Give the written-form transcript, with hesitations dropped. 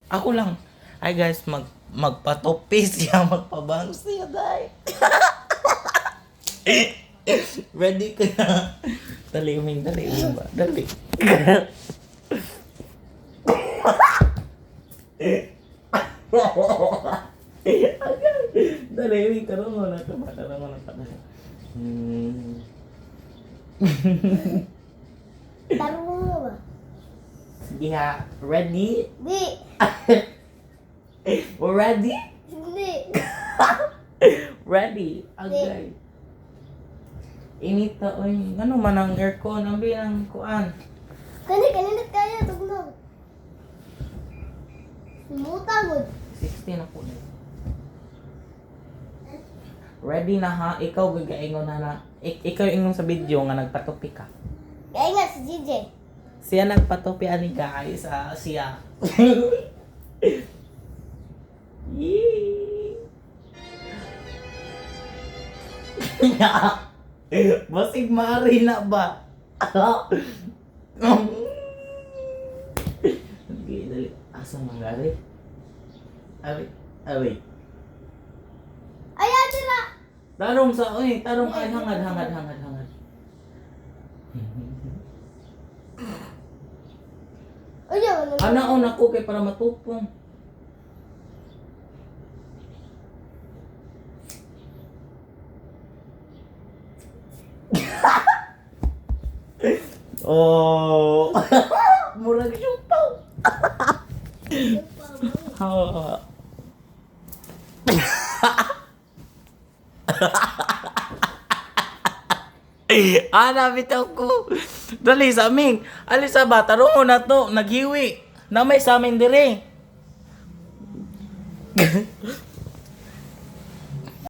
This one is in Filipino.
Ako lang. Ay guys, magpatopi siya, magpabangs siya, day. Ready ka na? Taliming ba? Dali. Taliming, tarong mo na ito ba? Tarong mo na ito ba? Tanong mo ba? Sige ha. Ready? Di. We're ready? Hindi. Ready? Okay. Inita, oy. Ano man ang aircon? Ang binang kuan. Kaninit kaya, tugnog. Mutagod. 16 ako na. Ready na ha? Ikaw gagaingon na. Ikaw ingon sa video nga nagpatupi ka. Kaya nga si JJ. Siya nagpatupi ani guys. Siya. Yee! Basig maari na ba? Dali. Asa manggari? Ari. Ay, ate na! Tarong sa, tarong ay hangad. Ay, wala na. Anaon ako kay para matupong. Oh. Murag siupaw. Ha. Bitaw ko. Dali sa aming. Alisa ba? Tarong mo na to. Naghiwi. Na may sa amin dire.